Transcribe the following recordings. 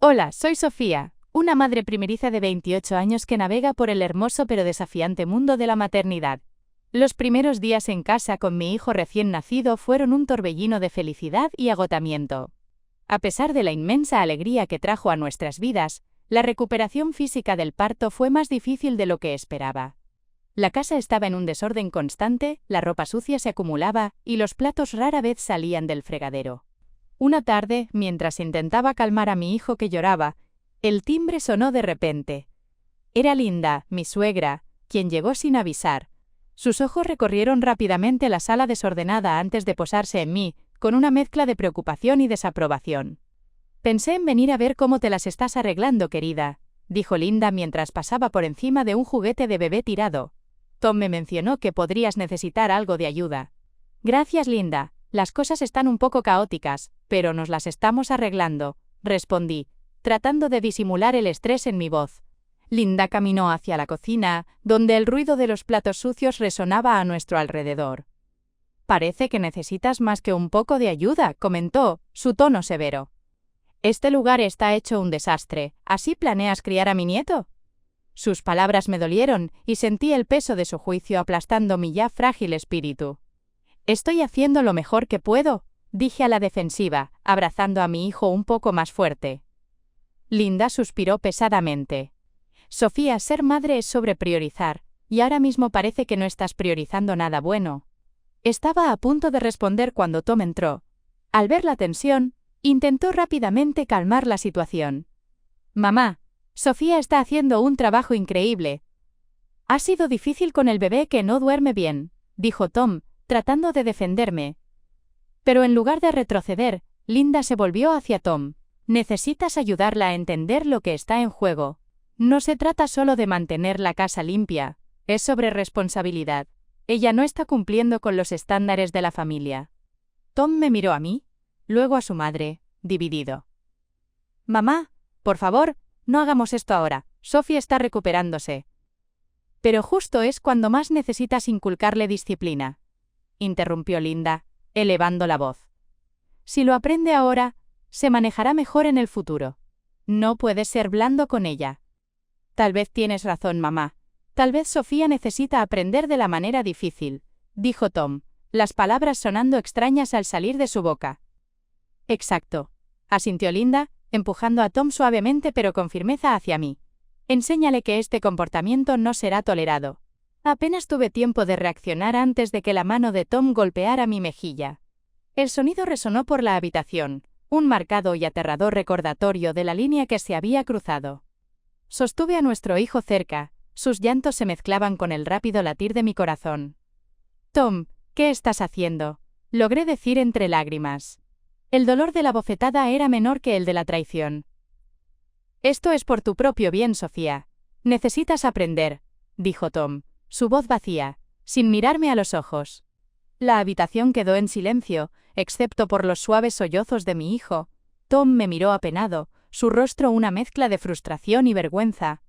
Hola, soy Sofía, una madre primeriza de 28 años que navega por el hermoso pero desafiante mundo de la maternidad. Los primeros días en casa con mi hijo recién nacido fueron un torbellino de felicidad y agotamiento. A pesar de la inmensa alegría que trajo a nuestras vidas, la recuperación física del parto fue más difícil de lo que esperaba. La casa estaba en un desorden constante, la ropa sucia se acumulaba y los platos rara vez salían del fregadero. Una tarde, mientras intentaba calmar a mi hijo que lloraba, el timbre sonó de repente. Era Linda, mi suegra, quien llegó sin avisar. Sus ojos recorrieron rápidamente la sala desordenada antes de posarse en mí, con una mezcla de preocupación y desaprobación. «Pensé en venir a ver cómo te las estás arreglando, querida», dijo Linda mientras pasaba por encima de un juguete de bebé tirado. «Tom me mencionó que podrías necesitar algo de ayuda». «Gracias, Linda. Las cosas están un poco caóticas, pero nos las estamos arreglando», respondí, tratando de disimular el estrés en mi voz. Linda caminó hacia la cocina, donde el ruido de los platos sucios resonaba a nuestro alrededor. «Parece que necesitas más que un poco de ayuda», comentó, su tono severo. «Este lugar está hecho un desastre. ¿Así planeas criar a mi nieto?». Sus palabras me dolieron y sentí el peso de su juicio aplastando mi ya frágil espíritu. «Estoy haciendo lo mejor que puedo», dije a la defensiva, abrazando a mi hijo un poco más fuerte. Linda suspiró pesadamente. «Sofía, ser madre es sobrepriorizar, y ahora mismo parece que no estás priorizando nada bueno». Estaba a punto de responder cuando Tom entró. Al ver la tensión, intentó rápidamente calmar la situación. «Mamá, Sofía está haciendo un trabajo increíble. Ha sido difícil con el bebé que no duerme bien», dijo Tom, tratando de defenderme. Pero en lugar de retroceder, Linda se volvió hacia Tom. «Necesitas ayudarla a entender lo que está en juego. No se trata solo de mantener la casa limpia, es sobre responsabilidad. Ella no está cumpliendo con los estándares de la familia». Tom me miró a mí, luego a su madre, dividido. «Mamá, por favor, no hagamos esto ahora. Sofía está recuperándose». «Pero justo es cuando más necesitas inculcarle disciplina», interrumpió Linda, elevando la voz. «Si lo aprende ahora, se manejará mejor en el futuro. No puedes ser blando con ella». «Tal vez tienes razón, mamá. Tal vez Sofía necesita aprender de la manera difícil», dijo Tom, las palabras sonando extrañas al salir de su boca. «Exacto», asintió Linda, empujando a Tom suavemente pero con firmeza hacia mí. «Enséñale que este comportamiento no será tolerado». Apenas tuve tiempo de reaccionar antes de que la mano de Tom golpeara mi mejilla. El sonido resonó por la habitación, un marcado y aterrador recordatorio de la línea que se había cruzado. Sostuve a nuestro hijo cerca, sus llantos se mezclaban con el rápido latir de mi corazón. «Tom, ¿qué estás haciendo?», logré decir entre lágrimas. El dolor de la bofetada era menor que el de la traición. «Esto es por tu propio bien, Sofía. Necesitas aprender», dijo Tom, su voz vacía, sin mirarme a los ojos. La habitación quedó en silencio, excepto por los suaves sollozos de mi hijo. Tom me miró apenado, su rostro una mezcla de frustración y vergüenza.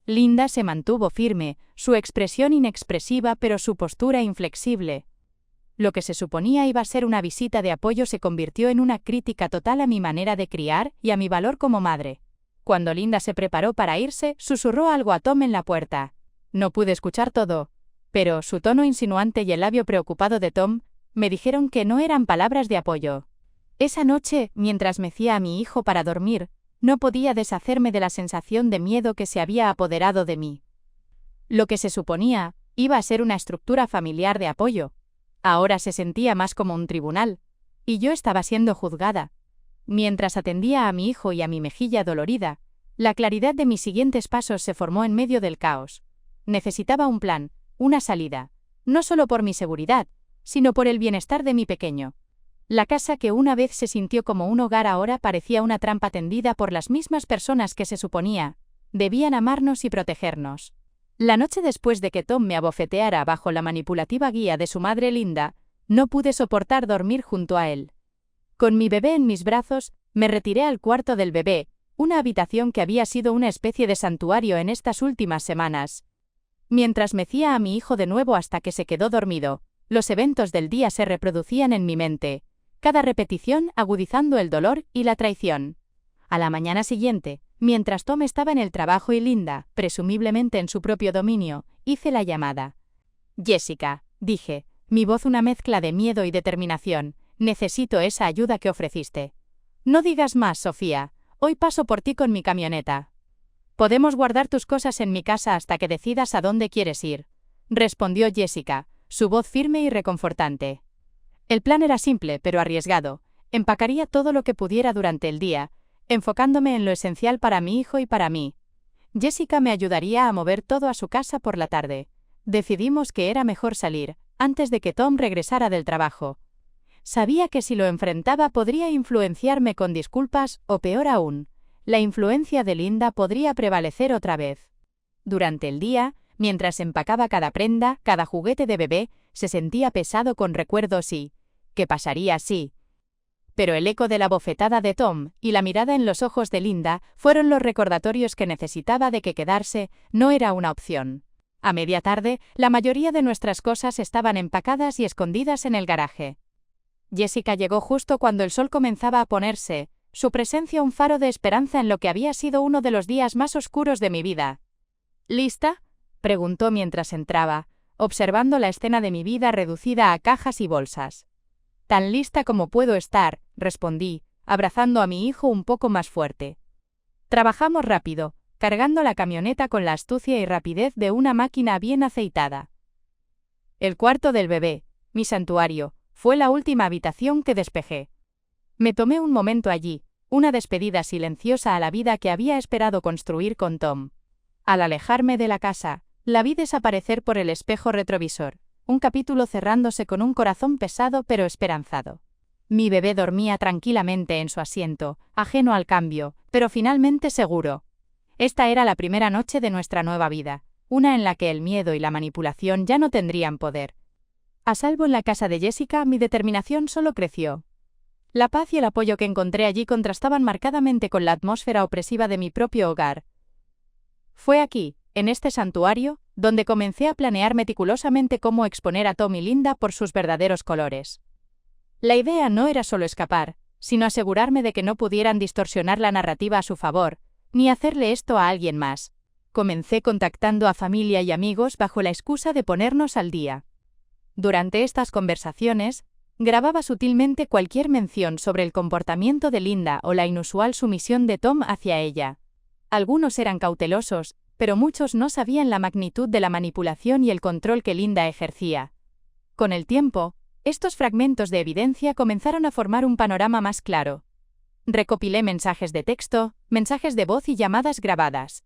Linda se mantuvo firme, su expresión inexpresiva pero su postura inflexible. Lo que se suponía iba a ser una visita de apoyo se convirtió en una crítica total a mi manera de criar y a mi valor como madre. Cuando Linda se preparó para irse, susurró algo a Tom en la puerta. No pude escuchar todo, pero su tono insinuante y el labio preocupado de Tom me dijeron que no eran palabras de apoyo. Esa noche, mientras mecía a mi hijo para dormir, no podía deshacerme de la sensación de miedo que se había apoderado de mí. Lo que se suponía iba a ser una estructura familiar de apoyo. Ahora se sentía más como un tribunal, y yo estaba siendo juzgada. Mientras atendía a mi hijo y a mi mejilla dolorida, la claridad de mis siguientes pasos se formó en medio del caos. Necesitaba un plan, una salida, no solo por mi seguridad, sino por el bienestar de mi pequeño. La casa que una vez se sintió como un hogar ahora parecía una trampa tendida por las mismas personas que se suponía debían amarnos y protegernos. La noche después de que Tom me abofeteara bajo la manipulativa guía de su madre Linda, no pude soportar dormir junto a él. Con mi bebé en mis brazos, me retiré al cuarto del bebé, una habitación que había sido una especie de santuario en estas últimas semanas. Mientras mecía a mi hijo de nuevo hasta que se quedó dormido, los eventos del día se reproducían en mi mente, cada repetición agudizando el dolor y la traición. A la mañana siguiente, mientras Tom estaba en el trabajo y Linda, presumiblemente en su propio dominio, hice la llamada. «Jessica», dije, mi voz una mezcla de miedo y determinación, «necesito esa ayuda que ofreciste». «No digas más, Sofía. Hoy paso por ti con mi camioneta. Podemos guardar tus cosas en mi casa hasta que decidas a dónde quieres ir», respondió Jessica, su voz firme y reconfortante. El plan era simple, pero arriesgado. Empacaría todo lo que pudiera durante el día, enfocándome en lo esencial para mi hijo y para mí. Jessica me ayudaría a mover todo a su casa por la tarde. Decidimos que era mejor salir, antes de que Tom regresara del trabajo. Sabía que si lo enfrentaba podría influenciarme con disculpas, o peor aún, la influencia de Linda podría prevalecer otra vez. Durante el día, mientras empacaba cada prenda, cada juguete de bebé, se sentía pesado con recuerdos y ¿qué pasaría si? Pero el eco de la bofetada de Tom y la mirada en los ojos de Linda fueron los recordatorios que necesitaba de que quedarse no era una opción. A media tarde, la mayoría de nuestras cosas estaban empacadas y escondidas en el garaje. Jessica llegó justo cuando el sol comenzaba a ponerse, su presencia un faro de esperanza en lo que había sido uno de los días más oscuros de mi vida. «¿Lista?», preguntó mientras entraba, observando la escena de mi vida reducida a cajas y bolsas. «Tan lista como puedo estar», respondí, abrazando a mi hijo un poco más fuerte. Trabajamos rápido, cargando la camioneta con la astucia y rapidez de una máquina bien aceitada. El cuarto del bebé, mi santuario, fue la última habitación que despejé. Me tomé un momento allí, una despedida silenciosa a la vida que había esperado construir con Tom. Al alejarme de la casa, la vi desaparecer por el espejo retrovisor, un capítulo cerrándose con un corazón pesado pero esperanzado. Mi bebé dormía tranquilamente en su asiento, ajeno al cambio, pero finalmente seguro. Esta era la primera noche de nuestra nueva vida, una en la que el miedo y la manipulación ya no tendrían poder. A salvo en la casa de Jessica, mi determinación solo creció. La paz y el apoyo que encontré allí contrastaban marcadamente con la atmósfera opresiva de mi propio hogar. Fue aquí, en este santuario, donde comencé a planear meticulosamente cómo exponer a Tom y Linda por sus verdaderos colores. La idea no era solo escapar, sino asegurarme de que no pudieran distorsionar la narrativa a su favor, ni hacerle esto a alguien más. Comencé contactando a familia y amigos bajo la excusa de ponernos al día. Durante estas conversaciones, grababa sutilmente cualquier mención sobre el comportamiento de Linda o la inusual sumisión de Tom hacia ella. Algunos eran cautelosos, pero muchos no sabían la magnitud de la manipulación y el control que Linda ejercía. Con el tiempo, estos fragmentos de evidencia comenzaron a formar un panorama más claro. Recopilé mensajes de texto, mensajes de voz y llamadas grabadas.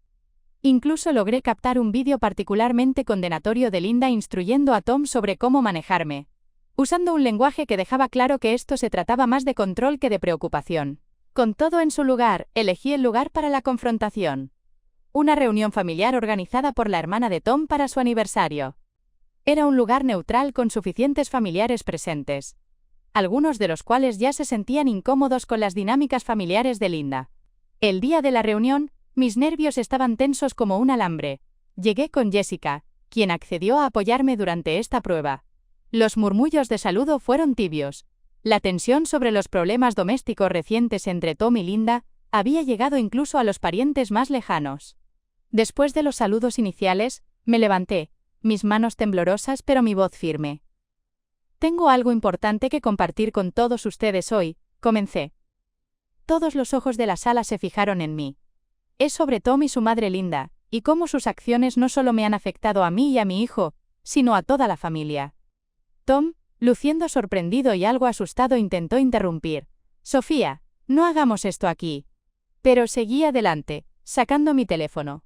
Incluso logré captar un vídeo particularmente condenatorio de Linda instruyendo a Tom sobre cómo manejarme, usando un lenguaje que dejaba claro que esto se trataba más de control que de preocupación. Con todo en su lugar, elegí el lugar para la confrontación. Una reunión familiar organizada por la hermana de Tom para su aniversario. Era un lugar neutral con suficientes familiares presentes, algunos de los cuales ya se sentían incómodos con las dinámicas familiares de Linda. El día de la reunión, mis nervios estaban tensos como un alambre. Llegué con Jessica, quien accedió a apoyarme durante esta prueba. Los murmullos de saludo fueron tibios. La tensión sobre los problemas domésticos recientes entre Tom y Linda había llegado incluso a los parientes más lejanos. Después de los saludos iniciales, me levanté, mis manos temblorosas pero mi voz firme. «Tengo algo importante que compartir con todos ustedes hoy», comencé. Todos los ojos de la sala se fijaron en mí. Es sobre Tom y su madre Linda, y cómo sus acciones no solo me han afectado a mí y a mi hijo, sino a toda la familia. Tom, luciendo sorprendido y algo asustado, intentó interrumpir. «Sofía, no hagamos esto aquí». Pero seguí adelante, sacando mi teléfono.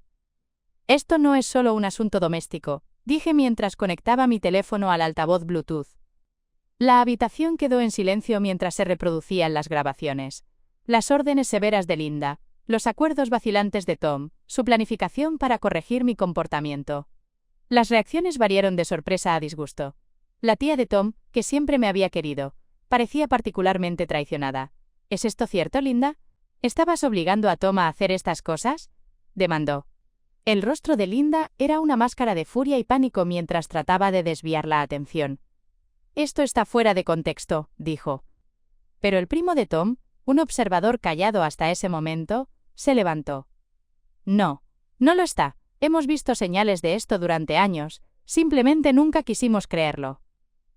«Esto no es solo un asunto doméstico», dije mientras conectaba mi teléfono al altavoz Bluetooth. La habitación quedó en silencio mientras se reproducían las grabaciones. Las órdenes severas de Linda, los acuerdos vacilantes de Tom, su planificación para corregir mi comportamiento. Las reacciones variaron de sorpresa a disgusto. La tía de Tom, que siempre me había querido, parecía particularmente traicionada. ¿Es esto cierto, Linda? ¿Estabas obligando a Tom a hacer estas cosas?, demandó. El rostro de Linda era una máscara de furia y pánico mientras trataba de desviar la atención. «Esto está fuera de contexto», dijo. Pero el primo de Tom, Un observador callado hasta ese momento, se levantó. No, no lo está. Hemos visto señales de esto durante años, simplemente nunca quisimos creerlo.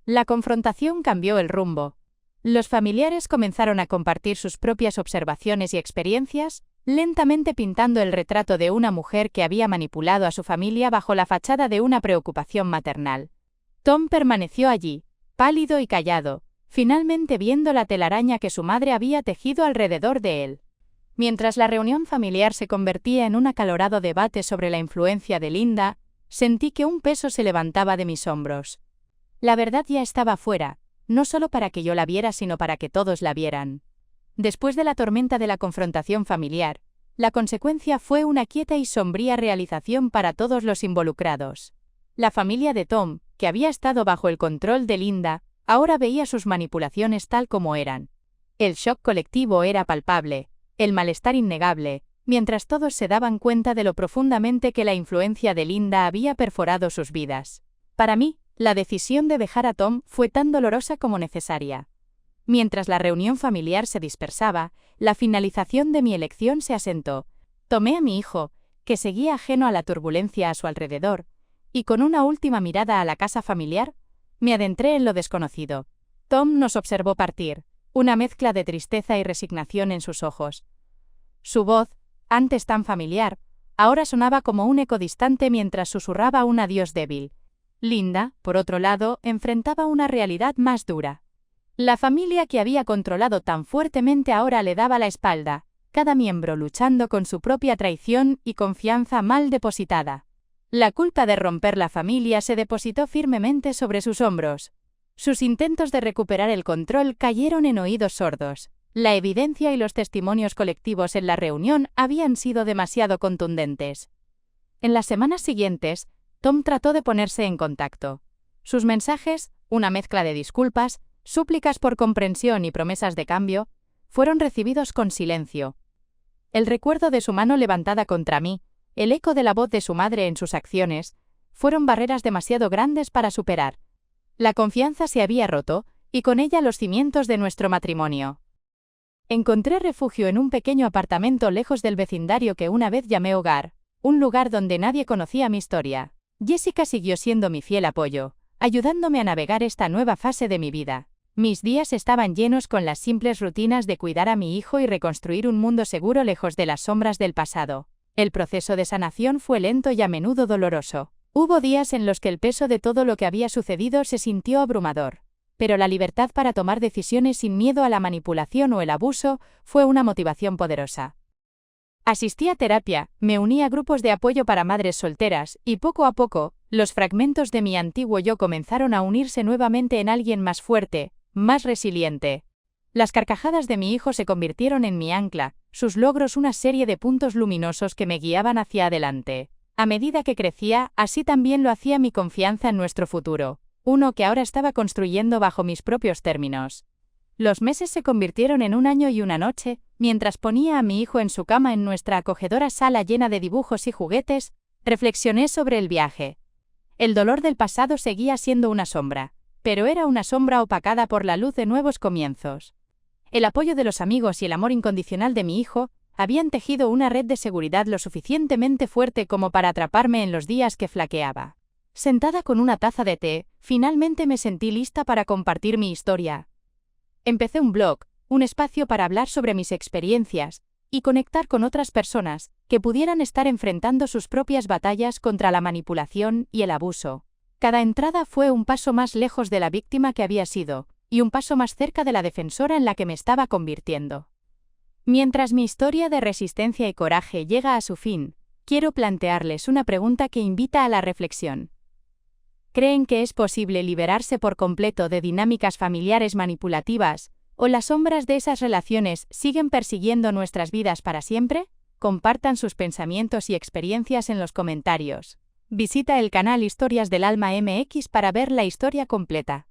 La confrontación cambió el rumbo. Los familiares comenzaron a compartir sus propias observaciones y experiencias, lentamente pintando el retrato de una mujer que había manipulado a su familia bajo la fachada de una preocupación maternal. Tom permaneció allí, pálido y callado, finalmente viendo la telaraña que su madre había tejido alrededor de él. Mientras la reunión familiar se convertía en un acalorado debate sobre la influencia de Linda, sentí que un peso se levantaba de mis hombros. La verdad ya estaba fuera, no solo para que yo la viera, sino para que todos la vieran. Después de la tormenta de la confrontación familiar, la consecuencia fue una quieta y sombría realización para todos los involucrados. La familia de Tom, que había estado bajo el control de Linda, ahora veía sus manipulaciones tal como eran. El shock colectivo era palpable, el malestar innegable, mientras todos se daban cuenta de lo profundamente que la influencia de Linda había perforado sus vidas. Para mí, la decisión de dejar a Tom fue tan dolorosa como necesaria. Mientras la reunión familiar se dispersaba, la finalización de mi elección se asentó. Tomé a mi hijo, que seguía ajeno a la turbulencia a su alrededor, y con una última mirada a la casa familiar, me adentré en lo desconocido. Tom nos observó partir, una mezcla de tristeza y resignación en sus ojos. Su voz, antes tan familiar, ahora sonaba como un eco distante mientras susurraba un adiós débil. Linda, por otro lado, enfrentaba una realidad más dura. La familia que había controlado tan fuertemente ahora le daba la espalda, cada miembro luchando con su propia traición y confianza mal depositada. La culpa de romper la familia se depositó firmemente sobre sus hombros. Sus intentos de recuperar el control cayeron en oídos sordos. La evidencia y los testimonios colectivos en la reunión habían sido demasiado contundentes. En las semanas siguientes, Tom trató de ponerse en contacto. Sus mensajes, una mezcla de disculpas, súplicas por comprensión y promesas de cambio, fueron recibidos con silencio. El recuerdo de su mano levantada contra mí, el eco de la voz de su madre en sus acciones, fueron barreras demasiado grandes para superar. La confianza se había roto, y con ella los cimientos de nuestro matrimonio. Encontré refugio en un pequeño apartamento lejos del vecindario que una vez llamé hogar, un lugar donde nadie conocía mi historia. Jessica siguió siendo mi fiel apoyo, ayudándome a navegar esta nueva fase de mi vida. Mis días estaban llenos con las simples rutinas de cuidar a mi hijo y reconstruir un mundo seguro lejos de las sombras del pasado. El proceso de sanación fue lento y a menudo doloroso. Hubo días en los que el peso de todo lo que había sucedido se sintió abrumador. Pero la libertad para tomar decisiones sin miedo a la manipulación o el abuso fue una motivación poderosa. Asistí a terapia, me uní a grupos de apoyo para madres solteras, y poco a poco, los fragmentos de mi antiguo yo comenzaron a unirse nuevamente en alguien más fuerte, más resiliente. Las carcajadas de mi hijo se convirtieron en mi ancla, sus logros una serie de puntos luminosos que me guiaban hacia adelante. A medida que crecía, así también lo hacía mi confianza en nuestro futuro, uno que ahora estaba construyendo bajo mis propios términos. Los meses se convirtieron en un año y una noche, mientras ponía a mi hijo en su cama en nuestra acogedora sala llena de dibujos y juguetes, reflexioné sobre el viaje. El dolor del pasado seguía siendo una sombra, pero era una sombra opacada por la luz de nuevos comienzos. El apoyo de los amigos y el amor incondicional de mi hijo habían tejido una red de seguridad lo suficientemente fuerte como para atraparme en los días que flaqueaba. Sentada con una taza de té, finalmente me sentí lista para compartir mi historia. Empecé un blog, un espacio para hablar sobre mis experiencias y conectar con otras personas que pudieran estar enfrentando sus propias batallas contra la manipulación y el abuso. Cada entrada fue un paso más lejos de la víctima que había sido, y un paso más cerca de la defensora en la que me estaba convirtiendo. Mientras mi historia de resistencia y coraje llega a su fin, quiero plantearles una pregunta que invita a la reflexión. ¿Creen que es posible liberarse por completo de dinámicas familiares manipulativas, o las sombras de esas relaciones siguen persiguiendo nuestras vidas para siempre? Compartan sus pensamientos y experiencias en los comentarios. Visita el canal Historias del Alma MX para ver la historia completa.